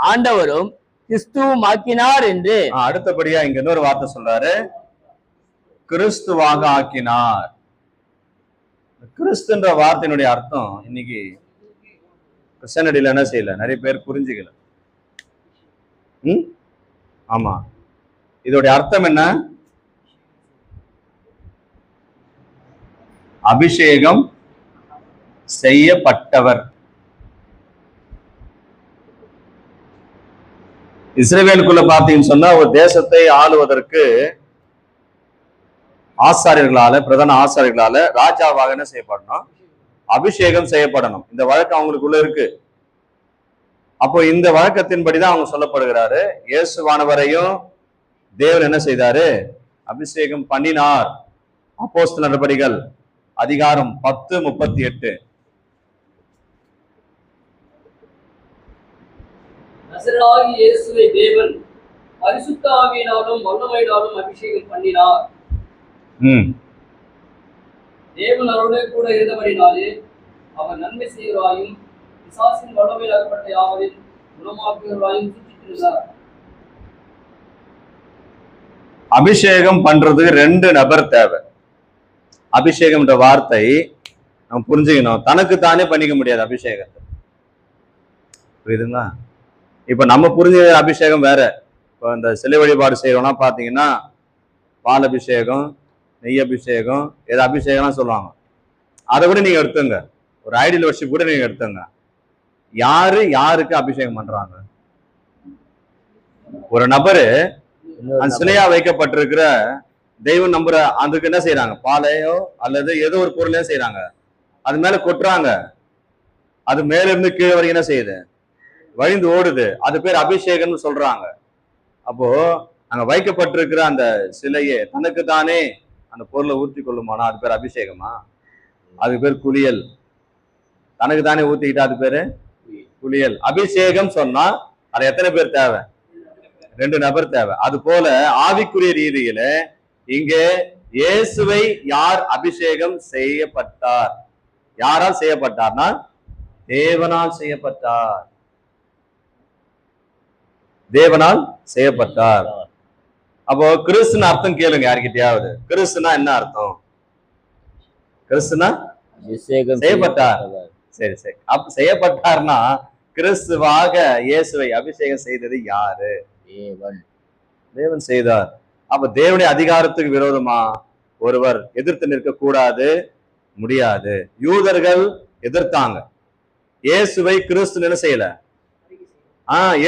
ஆண்டவரும் கிறிஸ்துவாக்கினார் என்று. அடுத்தபடியா இங்க இன்னொரு வார்த்தை சொல்றாரு, கிறிஸ்துவாக ஆக்கினார். கிறிஸ்துன்ற வார்த்தையினுடைய அர்த்தம் இன்னைக்கு கிறிஸ்டியனிட்டியில என்ன செய்யல, நிறைய பேர் புரிஞ்சுக்கல. ஆமா, இதோடைய அர்த்தம் என்ன? அபிஷேகம் செய்யப்பட்டவர். இஸ்ரவேலுக்குள்ள பார்த்தீங்கன்னு சொன்னா, ஒரு தேசத்தை ஆளுவதற்கு ஆசாரியர்களால, பிரதான ஆசாரியர்களால ராஜாவாக என்ன செய்யப்படணும்? அபிஷேகம் செய்யப்படணும். இந்த வழக்கம் அவங்களுக்குள்ள இருக்கு. அப்போ இந்த வழக்கத்தின்படிதான் அவங்க சொல்லப்படுகிறாரு. இயேசுவானவரையும் தேவன் என்ன செய்தாரு? அபிஷேகம் பண்ணினார். அப்போஸ்தலர் நடபடிகள் அதிகாரம் 10:38. நசரேயனாகிய இயேசுவை தேவன் பரிசுத்த ஆவியினாலும் வல்லமையினாலும் அபிஷேகம் பண்ணினார். தேவன் அவரோடு கூட இருந்தபடினாலே அவர் நன்மை செய்கிறாயும் பிசாசின் வல்லமையில் அகப்பட்ட யாவரையும் குணமாக்குகிறாயும் சுற்றித்திருந்தார். அபிஷேகம் பண்றதுக்கு 2 நபர் தேவை. அபிஷேகம் என்ற வார்த்தை நம்ம புரிஞ்சுக்கணும். தனக்கு தானே பண்ணிக்க முடியாது அபிஷேகத்தை. புரியுதுங்களா? இப்ப நம்ம புரிஞ்ச அபிஷேகம் வேற. இப்போ இந்த சிலை வழிபாடு செய்யறோம்னா பாத்தீங்கன்னா, பால் அபிஷேகம், நெய் அபிஷேகம், ஏதோ அபிஷேகம்லாம் சொல்லுவாங்க. அதை கூட நீங்க எடுத்துங்க. ஒரு ஐடியல் வர்ஷிப் கூட நீங்க எடுத்துங்க. யாரு யாருக்கு அபிஷேகம் பண்றாங்க? ஒரு நபரு அந்த சிலையா வைக்கப்பட்டிருக்கிற தெய்வம் நம்புற அதுக்கு என்ன செய்யறாங்க? பாலையோ அல்லது ஏதோ ஒரு பொருளையோ செய்யறாங்க. அது மேல கொட்டுறாங்க. அது மேல இருந்து கீழே வரைக்கும் என்ன செய்யுது? வழிந்து ஓடுது. அது பேர் அபிஷேகம்னு சொல்றாங்க. அப்போ அங்க வைக்கப்பட்டிருக்கிற அந்த சிலையே தனக்கு தானே அந்த பொருளை ஊற்றி கொள்ளுமானா அது பேர் அபிஷேகமா? அது பேர் குளியல். தனக்கு தானே ஊத்திக்கிட்டா அது பேரு குளியல். அபிஷேகம் சொன்னா அது எத்தனை பேர் தேவை? 2 நபர் தேவை. அது போல ஆவிக்குரிய ரீதியில இங்கே இயேசுவை யார் அபிஷேகம் செய்யப்பட்டார்? யாரால் செய்யப்பட்டார்னா தேவனால் செய்யப்பட்டார். தேவனால் செய்யப்பட்டார். அப்போ கிறிஸ்துன்னு அர்த்தம் கேளுங்க யாருக்கிட்டையாவது. கிறிஸ்துனா என்ன அர்த்தம்? கிறிஸ்துனா செய்யப்பட்டார். சரி சரி. அப்ப செய்யப்பட்டார்னா கிறிஸ்துவாக இயேசுவை அபிஷேகம் செய்தது யாரு? தேவன் செய்தார். அப்ப தேவனுடைய அதிகாரத்துக்கு விரோதமா ஒருவர் எதிர்த்து நிற்க கூடாது, முடியாது. யூதர்கள் எதிர்த்தாங்க. இயேசுவை கிறிஸ்து என்ன செய்யல?